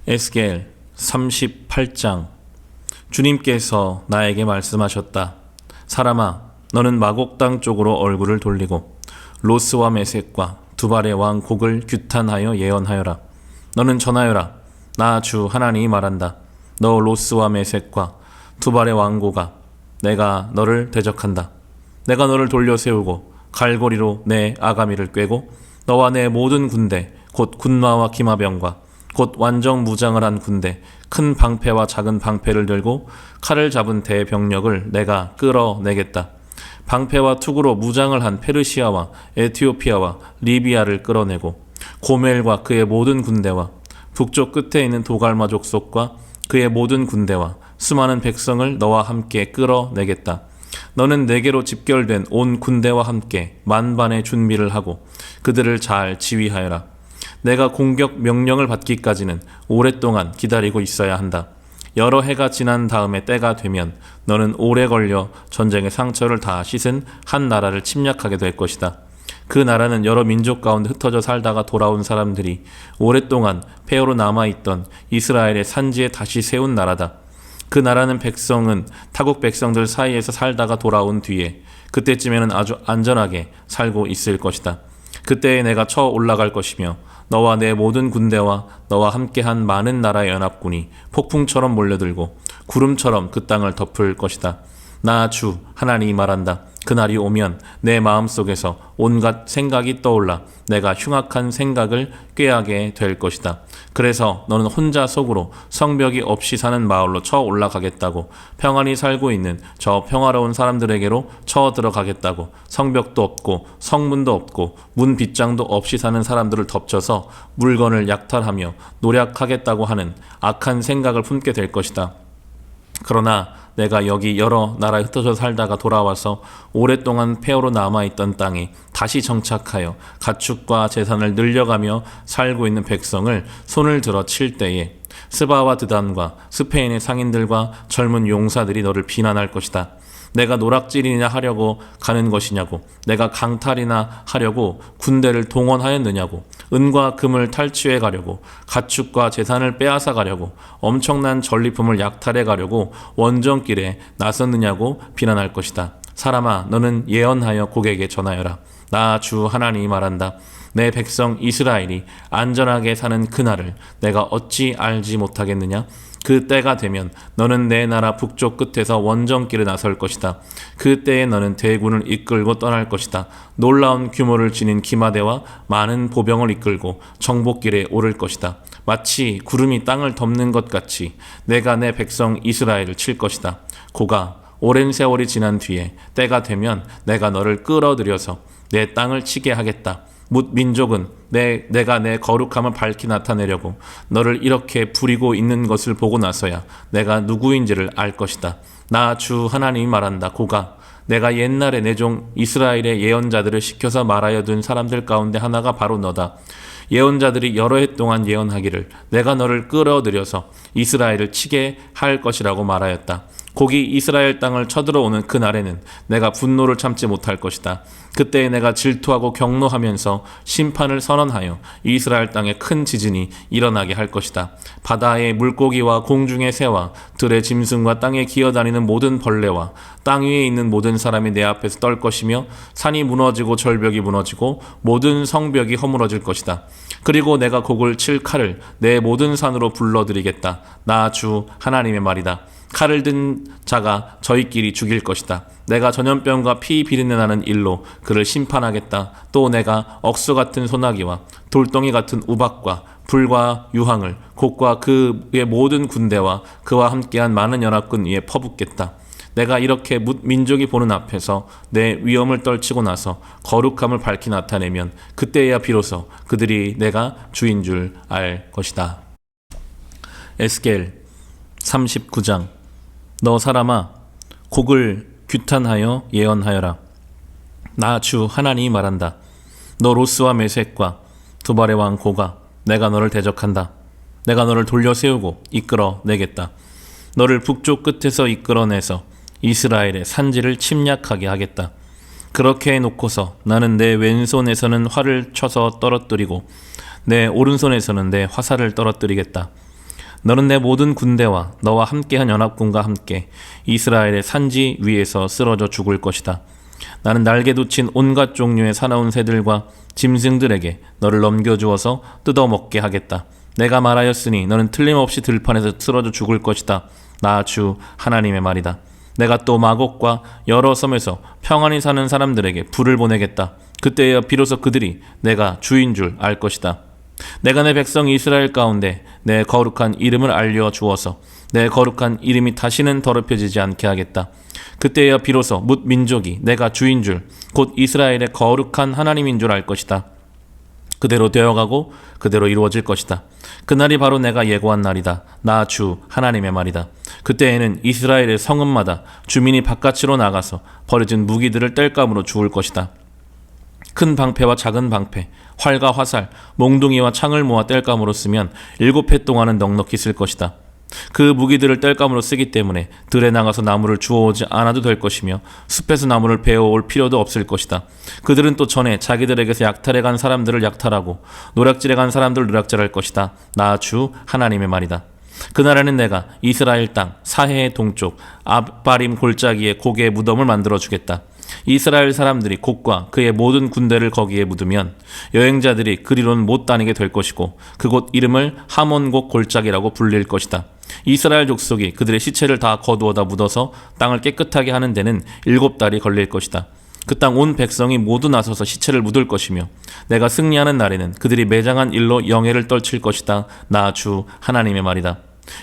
에스겔 38장. 주님께서 나에게 말씀하셨다. 사람아, 너는 마곡 땅 쪽으로 얼굴을 돌리고 로스와 메섹과 두발의 왕 곡을 규탄하여 예언하여라. 너는 전하여라. 나 주 하나님이 말한다. 너 로스와 메섹과 두발의 왕고가 내가 너를 대적한다. 내가 너를 돌려 세우고 갈고리로 내 아가미를 꿰고 너와 내 모든 군대 곧 군마와 기마병과 곧 완전 무장을 한 군대 큰 방패와 작은 방패를 들고 칼을 잡은 대병력을 내가 끌어내겠다. 방패와 투구로 무장을 한 페르시아와 에티오피아와 리비아를 끌어내고 고멜과 그의 모든 군대와 북쪽 끝에 있는 도갈마 족속과 그의 모든 군대와 수많은 백성을 너와 함께 끌어내겠다. 너는 내게로 집결된 온 군대와 함께 만반의 준비를 하고 그들을 잘 지휘하여라. 내가 공격 명령을 받기까지는 오랫동안 기다리고 있어야 한다. 여러 해가 지난 다음에 때가 되면 너는 오래 걸려 전쟁의 상처를 다 씻은 한 나라를 침략하게 될 것이다. 그 나라는 여러 민족 가운데 흩어져 살다가 돌아온 사람들이 오랫동안 폐허로 남아있던 이스라엘의 산지에 다시 세운 나라다. 그 나라는 백성은 타국 백성들 사이에서 살다가 돌아온 뒤에 그때쯤에는 아주 안전하게 살고 있을 것이다. 그때에 내가 쳐 올라갈 것이며 너와 내 모든 군대와 너와 함께한 많은 나라의 연합군이 폭풍처럼 몰려들고 구름처럼 그 땅을 덮을 것이다. 나 주 하나님이 말한다. 그날이 오면 내 마음속에서 온갖 생각이 떠올라 내가 흉악한 생각을 꾀하게 될 것이다. 그래서 너는 혼자 속으로 성벽이 없이 사는 마을로 쳐 올라가겠다고, 평안히 살고 있는 저 평화로운 사람들에게로 쳐 들어가겠다고, 성벽도 없고 성문도 없고 문 빗장도 없이 사는 사람들을 덮쳐서 물건을 약탈하며 노략하겠다고 하는 악한 생각을 품게 될 것이다. 그러나 내가 여기 여러 나라에 흩어져 살다가 돌아와서 오랫동안 폐허로 남아있던 땅에 다시 정착하여 가축과 재산을 늘려가며 살고 있는 백성을 손을 들어 칠 때에 스바와 드단과 스페인의 상인들과 젊은 용사들이 너를 비난할 것이다. 내가 노락질이나 하려고 가는 것이냐고, 내가 강탈이나 하려고 군대를 동원하였느냐고, 은과 금을 탈취해 가려고, 가축과 재산을 빼앗아 가려고, 엄청난 전리품을 약탈해 가려고 원정길에 나섰느냐고 비난할 것이다. 사람아, 너는 예언하여 곡에게 전하여라. 나 주 하나님이 말한다. 내 백성 이스라엘이 안전하게 사는 그날을 내가 어찌 알지 못하겠느냐? 그 때가 되면 너는 내 나라 북쪽 끝에서 원정길에 나설 것이다. 그 때에 너는 대군을 이끌고 떠날 것이다. 놀라운 규모를 지닌 기마대와 많은 보병을 이끌고 정복길에 오를 것이다. 마치 구름이 땅을 덮는 것 같이 내가 내 백성 이스라엘을 칠 것이다. 고가 오랜 세월이 지난 뒤에 때가 되면 내가 너를 끌어들여서 내 땅을 치게 하겠다. 뭇 민족은 내가 내 거룩함을 밝히 나타내려고 너를 이렇게 부리고 있는 것을 보고 나서야 내가 누구인지를 알 것이다. 나 주 하나님이 말한다. 고가 내가 옛날에 내 종 이스라엘의 예언자들을 시켜서 말하여 둔 사람들 가운데 하나가 바로 너다. 예언자들이 여러 해 동안 예언하기를 내가 너를 끌어들여서 이스라엘을 치게 할 것이라고 말하였다. 곡이 이스라엘 땅을 쳐들어오는 그날에는 내가 분노를 참지 못할 것이다. 그때에 내가 질투하고 경노하면서 심판을 선언하여 이스라엘 땅에 큰 지진이 일어나게 할 것이다. 바다의 물고기와 공중의 새와 들의 짐승과 땅에 기어다니는 모든 벌레와 땅 위에 있는 모든 사람이 내 앞에서 떨 것이며 산이 무너지고 절벽이 무너지고 모든 성벽이 허물어질 것이다. 그리고 내가 곡을 칠 칼을 내 모든 산으로 불러들이겠다. 나 주 하나님의 말이다. 칼을 든 자가 저희끼리 죽일 것이다. 내가 전염병과 피 비린내 나는 일로 그를 심판하겠다. 또 내가 억수 같은 소나기와 돌덩이 같은 우박과 불과 유황을 곡과 그의 모든 군대와 그와 함께한 많은 연합군 위에 퍼붓겠다. 내가 이렇게 민족이 보는 앞에서 내 위엄을 떨치고 나서 거룩함을 밝히 나타내면 그때야 비로소 그들이 내가 주인 줄 알 것이다. 에스겔 39장. 너 사람아, 곡을 규탄하여 예언하여라. 나 주 하나님이 말한다. 너 로스와 메섹과 두발의 왕 고가 내가 너를 대적한다. 내가 너를 돌려 세우고 이끌어내겠다. 너를 북쪽 끝에서 이끌어내서 이스라엘의 산지를 침략하게 하겠다. 그렇게 해놓고서 나는 내 왼손에서는 활을 쳐서 떨어뜨리고 내 오른손에서는 내 화살을 떨어뜨리겠다. 너는 내 모든 군대와 너와 함께한 연합군과 함께 이스라엘의 산지 위에서 쓰러져 죽을 것이다. 나는 날개 돋친 온갖 종류의 사나운 새들과 짐승들에게 너를 넘겨주어서 뜯어먹게 하겠다. 내가 말하였으니 너는 틀림없이 들판에서 쓰러져 죽을 것이다. 나 주 하나님의 말이다. 내가 또 마곡과 여러 섬에서 평안히 사는 사람들에게 불을 보내겠다. 그때야 비로소 그들이 내가 주인 줄 알 것이다. 내가 내 백성 이스라엘 가운데 내 거룩한 이름을 알려주어서 내 거룩한 이름이 다시는 더럽혀지지 않게 하겠다. 그때야 비로소 뭇 민족이 내가 주인 줄, 곧 이스라엘의 거룩한 하나님인 줄 알 것이다. 그대로 되어가고 그대로 이루어질 것이다. 그날이 바로 내가 예고한 날이다. 나 주 하나님의 말이다. 그때에는 이스라엘의 성읍마다 주민이 바깥으로 나가서 버려진 무기들을 땔감으로 주울 것이다. 큰 방패와 작은 방패, 활과 화살, 몽둥이와 창을 모아 땔감으로 쓰면 7해 동안은 넉넉히 쓸 것이다. 그 무기들을 땔감으로 쓰기 때문에 들에 나가서 나무를 주워오지 않아도 될 것이며 숲에서 나무를 베어올 필요도 없을 것이다. 그들은 또 전에 자기들에게서 약탈해 간 사람들을 약탈하고 노략질해 간 사람들을 노략질할 것이다. 나 주 하나님의 말이다. 그날에는 내가 이스라엘 땅 사해의 동쪽 아바림 골짜기에 고개의 무덤을 만들어 주겠다. 이스라엘 사람들이 곡과 그의 모든 군대를 거기에 묻으면 여행자들이 그리로는 못 다니게 될 것이고 그곳 이름을 하몬곡 골짜기라고 불릴 것이다. 이스라엘 족속이 그들의 시체를 다 거두어다 묻어서 땅을 깨끗하게 하는 데는 7달이 걸릴 것이다. 그 땅 온 백성이 모두 나서서 시체를 묻을 것이며 내가 승리하는 날에는 그들이 매장한 일로 영예를 떨칠 것이다. 나 주 하나님의 말이다.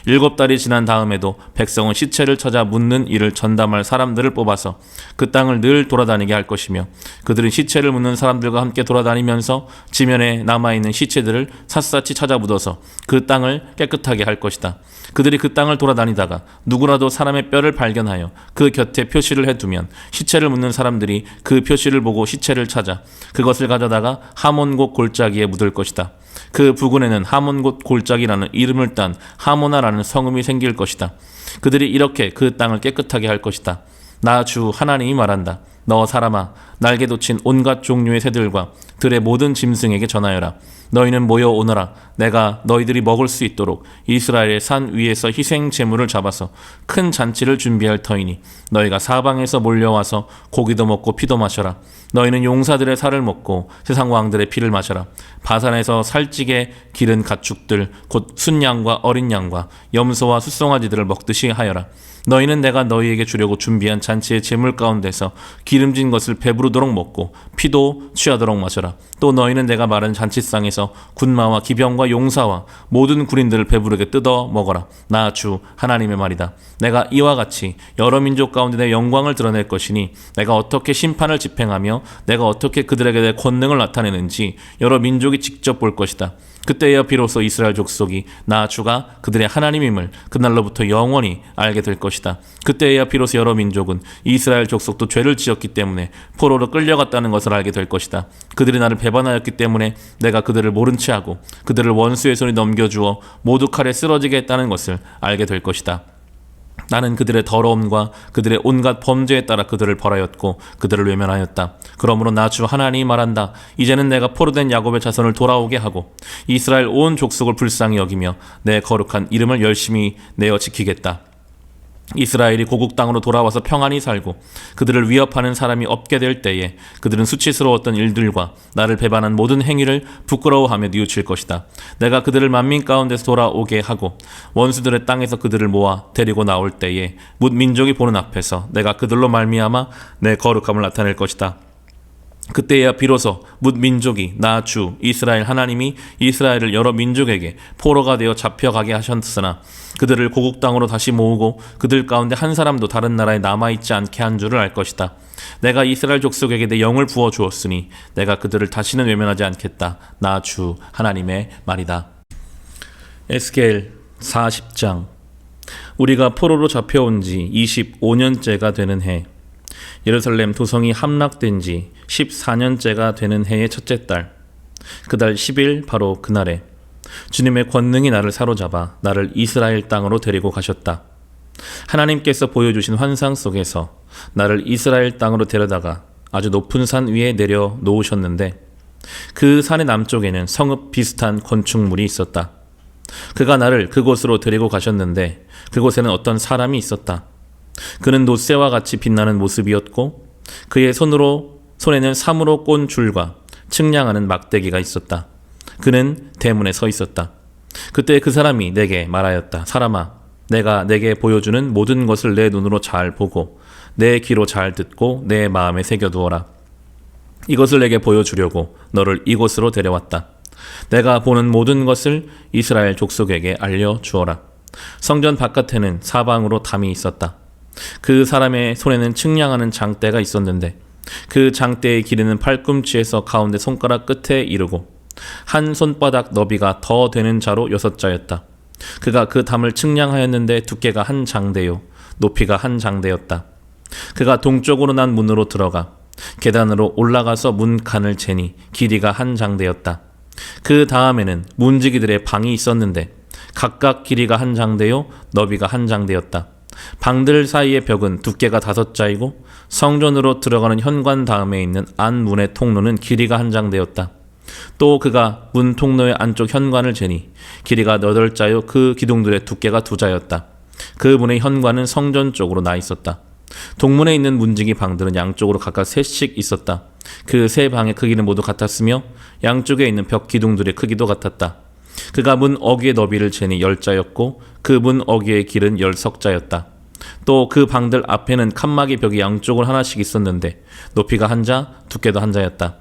7달이 지난 다음에도 백성은 시체를 찾아 묻는 일을 전담할 사람들을 뽑아서 그 땅을 늘 돌아다니게 할 것이며 그들은 시체를 묻는 사람들과 함께 돌아다니면서 지면에 남아있는 시체들을 샅샅이 찾아 묻어서 그 땅을 깨끗하게 할 것이다. 그들이 그 땅을 돌아다니다가 누구라도 사람의 뼈를 발견하여 그 곁에 표시를 해두면 시체를 묻는 사람들이 그 표시를 보고 시체를 찾아 그것을 가져다가 하몬곡 골짜기에 묻을 것이다. 그 부근에는 하몬곳 골짜기라는 이름을 딴 하모나라는 성읍이 생길 것이다. 그들이 이렇게 그 땅을 깨끗하게 할 것이다. 나 주 하나님이 말한다. 너 사람아, 날개 돋친 온갖 종류의 새들과 들의 모든 짐승에게 전하여라. 너희는 모여오너라. 내가 너희들이 먹을 수 있도록 이스라엘의 산 위에서 희생 제물을 잡아서 큰 잔치를 준비할 터이니 너희가 사방에서 몰려와서 고기도 먹고 피도 마셔라. 너희는 용사들의 살을 먹고 세상 왕들의 피를 마셔라. 바산에서 살찌게 기른 가축들 곧 순양과 어린 양과 염소와 숫송아지들을 먹듯이 하여라. 너희는 내가 너희에게 주려고 준비한 잔치의 제물 가운데서 기름진 것을 배부르도록 먹고 피도 취하도록 마셔라. 또 너희는 내가 말한 잔치상에서 군마와 기병과 용사와 모든 군인들을 배부르게 뜯어 먹어라. 나 주 하나님의 말이다. 내가 이와 같이 여러 민족 가운데 내 영광을 드러낼 것이니 내가 어떻게 심판을 집행하며 내가 어떻게 그들에게 내 권능을 나타내는지 여러 민족이 직접 볼 것이다. 그때야 비로소 이스라엘 족속이 나 주가 그들의 하나님임을 그날로부터 영원히 알게 될 것이다. 그때야 비로소 여러 민족은 이스라엘 족속도 죄를 지었기 때문에 포로로 끌려갔다는 것을 알게 될 것이다. 그들이 나를 배반하였기 때문에 내가 그들을 모른 채 하고 그들을 원수의 손에 넘겨주어 모두 칼에 쓰러지게 했다는 것을 알게 될 것이다. 나는 그들의 더러움과 그들의 온갖 범죄에 따라 그들을 벌하였고 그들을 외면하였다. 그러므로 나 주 하나님이 말한다. 이제는 내가 포로된 야곱의 자손을 돌아오게 하고 이스라엘 온 족속을 불쌍히 여기며 내 거룩한 이름을 열심히 내어 지키겠다. 이스라엘이 고국 땅으로 돌아와서 평안히 살고 그들을 위협하는 사람이 없게 될 때에 그들은 수치스러웠던 일들과 나를 배반한 모든 행위를 부끄러워하며 뉘우칠 것이다. 내가 그들을 만민 가운데서 돌아오게 하고 원수들의 땅에서 그들을 모아 데리고 나올 때에 뭇 민족이 보는 앞에서 내가 그들로 말미암아 내 거룩함을 나타낼 것이다. 그때야 비로소 뭇 민족이 나 주 이스라엘 하나님이 이스라엘을 여러 민족에게 포로가 되어 잡혀가게 하셨으나 그들을 고국 땅으로 다시 모으고 그들 가운데 한 사람도 다른 나라에 남아있지 않게 한 줄을 알 것이다. 내가 이스라엘 족속에게 내 영을 부어 주었으니 내가 그들을 다시는 외면하지 않겠다. 나 주 하나님의 말이다. 에스겔 40장. 우리가 포로로 잡혀온 지 25년째가 되는 해, 예루살렘 도성이 함락된 지 14년째가 되는 해의 첫째 달, 그달 10일 바로 그날에 주님의 권능이 나를 사로잡아 나를 이스라엘 땅으로 데리고 가셨다. 하나님께서 보여주신 환상 속에서 나를 이스라엘 땅으로 데려다가 아주 높은 산 위에 내려 놓으셨는데 그 산의 남쪽에는 성읍 비슷한 건축물이 있었다. 그가 나를 그곳으로 데리고 가셨는데 그곳에는 어떤 사람이 있었다. 그는 노새와 같이 빛나는 모습이었고 그의 손에는 사무로 꼰 줄과 측량하는 막대기가 있었다. 그는 대문에 서 있었다. 그때 그 사람이 내게 말하였다. 사람아, 내가 내게 보여주는 모든 것을 내 눈으로 잘 보고 내 귀로 잘 듣고 내 마음에 새겨두어라. 이것을 내게 보여주려고 너를 이곳으로 데려왔다. 내가 보는 모든 것을 이스라엘 족속에게 알려주어라. 성전 바깥에는 사방으로 담이 있었다. 그 사람의 손에는 측량하는 장대가 있었는데 그 장대의 길이는 팔꿈치에서 가운데 손가락 끝에 이르고 한 손바닥 너비가 더 되는 자로 6자였다. 그가 그 담을 측량하였는데 두께가 한 장대요 높이가 한 장대였다. 그가 동쪽으로 난 문으로 들어가 계단으로 올라가서 문간을 재니 길이가 한 장대였다. 그 다음에는 문지기들의 방이 있었는데 각각 길이가 한 장대요 너비가 한 장대였다. 방들 사이의 벽은 두께가 5자이고 성전으로 들어가는 현관 다음에 있는 안문의 통로는 길이가 한 장대였다. 또 그가 문 통로의 안쪽 현관을 재니 길이가 8자요 그 기둥들의 두께가 2자였다. 그 문의 현관은 성전 쪽으로 나 있었다. 동문에 있는 문지기 방들은 양쪽으로 각각 3씩 있었다. 그 3방의 크기는 모두 같았으며 양쪽에 있는 벽 기둥들의 크기도 같았다. 그가 문 어귀의 너비를 재니 10자였고 그 문 어귀의 길은 10석자였다. 또 그 방들 앞에는 칸막이 벽이 양쪽으로 하나씩 있었는데 높이가 1자, 두께도 1자였다.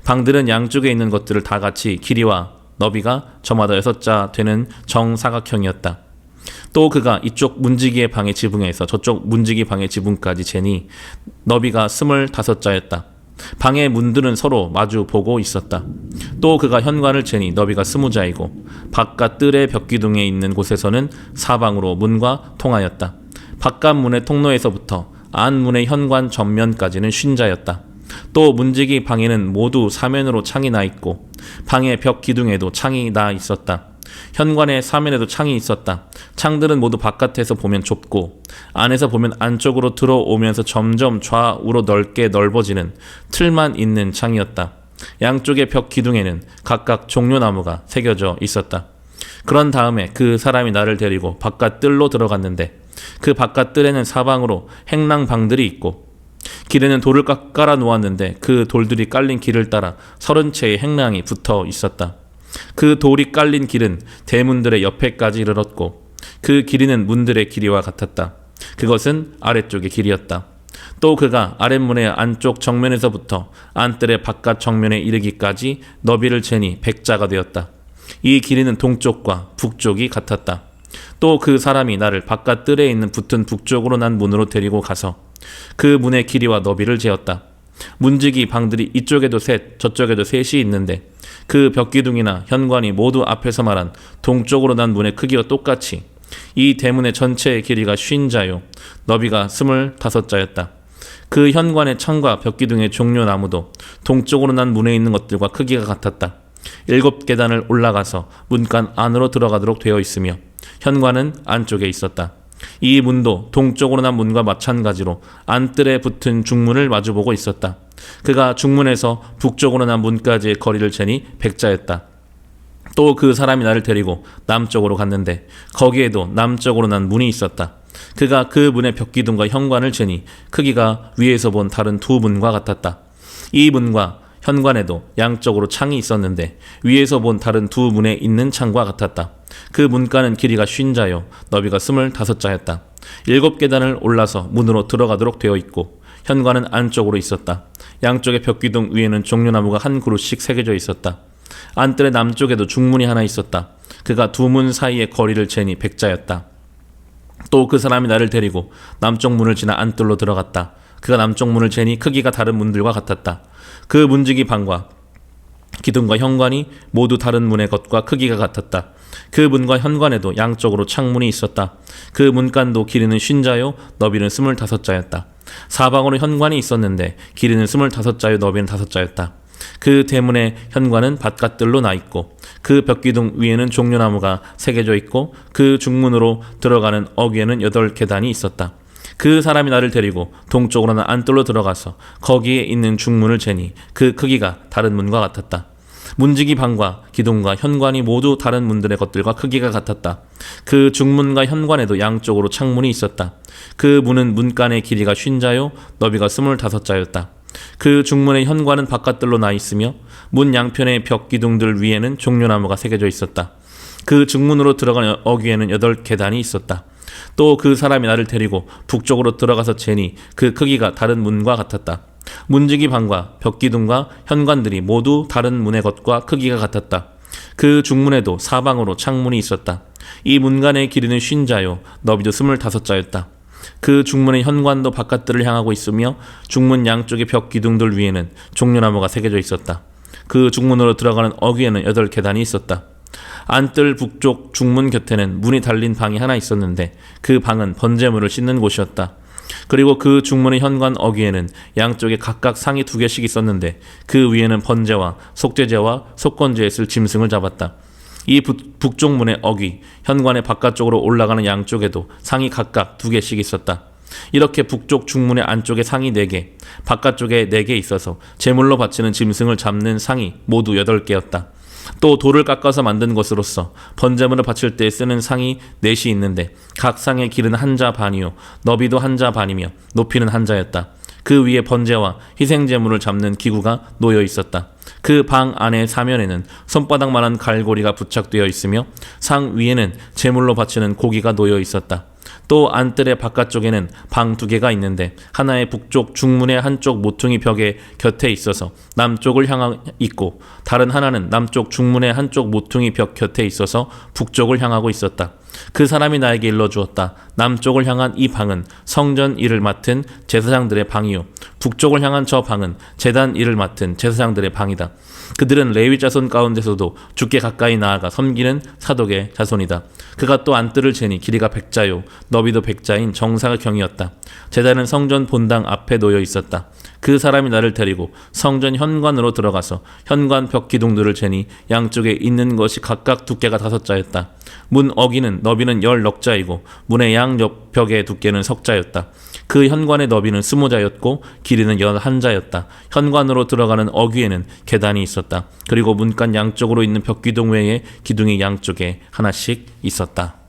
방들은 양쪽에 있는 것들을 다 같이 길이와 너비가 저마다 6자 되는 정사각형이었다. 또 그가 이쪽 문지기의 방의 지붕에서 저쪽 문지기 방의 지붕까지 재니 너비가 25자였다. 방의 문들은 서로 마주 보고 있었다. 또 그가 현관을 재니 너비가 20자이고 바깥 뜰의 벽기둥에 있는 곳에서는 사방으로 문과 통하였다. 바깥 문의 통로에서부터 안문의 현관 전면까지는 50자였다. 또 문지기 방에는 모두 사면으로 창이 나 있고 방의 벽 기둥에도 창이 나 있었다. 현관의 사면에도 창이 있었다. 창들은 모두 바깥에서 보면 좁고 안에서 보면 안쪽으로 들어오면서 점점 좌우로 넓게 넓어지는 틀만 있는 창이었다. 양쪽의 벽 기둥에는 각각 종려나무가 새겨져 있었다. 그런 다음에 그 사람이 나를 데리고 바깥 뜰로 들어갔는데 그 바깥 뜰에는 사방으로 행랑방들이 있고 길에는 돌을 깔아 놓았는데 그 돌들이 깔린 길을 따라 30채의 행랑이 붙어 있었다. 그 돌이 깔린 길은 대문들의 옆에까지 이르렀고 그 길이는 문들의 길이와 같았다. 그것은 아래쪽의 길이었다. 또 그가 아랫문의 안쪽 정면에서부터 안뜰의 바깥 정면에 이르기까지 너비를 재니 100자가 되었다. 이 길이는 동쪽과 북쪽이 같았다. 또 그 사람이 나를 바깥 뜰에 있는 붙은 북쪽으로 난 문으로 데리고 가서 그 문의 길이와 너비를 재었다. 문지기 방들이 이쪽에도 셋 저쪽에도 셋이 있는데 그 벽기둥이나 현관이 모두 앞에서 말한 동쪽으로 난 문의 크기와 똑같이 이 대문의 전체의 길이가 50자요 너비가 25자였다. 그 현관의 창과 벽기둥의 종려나무도 동쪽으로 난 문에 있는 것들과 크기가 같았다. 7계단을 올라가서 문간 안으로 들어가도록 되어 있으며 현관은 안쪽에 있었다. 이 문도 동쪽으로 난 문과 마찬가지로 안뜰에 붙은 중문을 마주보고 있었다. 그가 중문에서 북쪽으로 난 문까지의 거리를 재니 100자였다. 또 그 사람이 나를 데리고 남쪽으로 갔는데 거기에도 남쪽으로 난 문이 있었다. 그가 그 문의 벽기둥과 현관을 재니 크기가 위에서 본 다른 2문과 같았다. 이 문과 현관에도 양쪽으로 창이 있었는데 위에서 본 다른 2문에 있는 창과 같았다. 그 문간은 길이가 50자요 너비가 25자였다. 7계단을 올라서 문으로 들어가도록 되어 있고 현관은 안쪽으로 있었다. 양쪽의 벽기둥 위에는 종려나무가 한 그루씩 새겨져 있었다. 안뜰의 남쪽에도 중문이 하나 있었다. 그가 2문 사이의 거리를 재니 100자였다. 또 그 사람이 나를 데리고 남쪽 문을 지나 안뜰로 들어갔다. 그가 남쪽 문을 재니 크기가 다른 문들과 같았다. 그 문지기 방과 기둥과 현관이 모두 다른 문의 것과 크기가 같았다. 그 문과 현관에도 양쪽으로 창문이 있었다. 그 문간도 길이는 50자요 너비는 25자였다. 사방으로 현관이 있었는데 길이는 25자요 너비는 5자였다. 그 대문의 현관은 바깥들로 나 있고 그 벽기둥 위에는 종려나무가 새겨져 있고 그 중문으로 들어가는 어귀에는 8계단이 있었다. 그 사람이 나를 데리고 동쪽으로는 안뜰로 들어가서 거기에 있는 중문을 재니 그 크기가 다른 문과 같았다. 문지기 방과 기둥과 현관이 모두 다른 문들의 것들과 크기가 같았다. 그 중문과 현관에도 양쪽으로 창문이 있었다. 그 문은 문간의 길이가 50자요 너비가 25자였다. 그 중문의 현관은 바깥들로 나 있으며 문 양편의 벽 기둥들 위에는 종려나무가 새겨져 있었다. 그 중문으로 들어가는 어귀에는 8계단이 있었다. 또 그 사람이 나를 데리고 북쪽으로 들어가서 재니 그 크기가 다른 문과 같았다. 문지기 방과 벽기둥과 현관들이 모두 다른 문의 것과 크기가 같았다. 그 중문에도 사방으로 창문이 있었다. 이 문간의 길이는 50자요 너비도 25자였다. 그 중문의 현관도 바깥들을 향하고 있으며 중문 양쪽의 벽 기둥들 위에는 종려나무가 새겨져 있었다. 그 중문으로 들어가는 어귀에는 8계단이 있었다. 안뜰 북쪽 중문 곁에는 문이 달린 방이 하나 있었는데 그 방은 번제물을 씻는 곳이었다. 그리고 그 중문의 현관 어귀에는 양쪽에 각각 상이 2개씩 있었는데 그 위에는 번제와 속죄제와 속건제에 쓸 짐승을 잡았다. 이 북쪽 문의 어귀 현관의 바깥쪽으로 올라가는 양쪽에도 상이 각각 2개씩 있었다. 이렇게 북쪽 중문의 안쪽에 상이 4개, 바깥쪽에 4개 있어서 제물로 바치는 짐승을 잡는 상이 모두 8개였다. 또 돌을 깎아서 만든 것으로서 번제물을 바칠 때 쓰는 상이 4이 있는데 각 상의 길은 1자 반이요 너비도 1자 반이며 높이는 1자였다. 그 위에 번제와 희생제물을 잡는 기구가 놓여 있었다. 그 방 안의 사면에는 손바닥만한 갈고리가 부착되어 있으며 상 위에는 제물로 바치는 고기가 놓여 있었다. 또 안뜰의 바깥쪽에는 방 2개가 있는데 하나의 북쪽 중문의 한쪽 모퉁이 벽에 곁에 있어서 남쪽을 향하 있고 다른 하나는 남쪽 중문의 한쪽 모퉁이 벽 곁에 있어서 북쪽을 향하고 있었다. 그 사람이 나에게 일러주었다. 남쪽을 향한 이 방은 성전 일을 맡은 제사장들의 방이요 북쪽을 향한 저 방은 제단 일을 맡은 제사장들의 방이다. 그들은 레위 자손 가운데서도 주께 가까이 나아가 섬기는 사독의 자손이다. 그가 또 안뜰을 재니 길이가 100자요 너비도 100자인 정사각형이었다. 제단은 성전 본당 앞에 놓여 있었다. 그 사람이 나를 데리고 성전 현관으로 들어가서 현관 벽 기둥들을 재니 양쪽에 있는 것이 각각 두께가 5자였다. 문 어귀는 너비는 10넉자이고 문의 양 옆벽의 두께는 석자였다. 그 현관의 너비는 20자였고 길이는 11자였다. 현관으로 들어가는 어귀에는 계단이 있었다. 그리고 문간 양쪽으로 있는 벽 기둥 외에 기둥이 양쪽에 하나씩 있었다.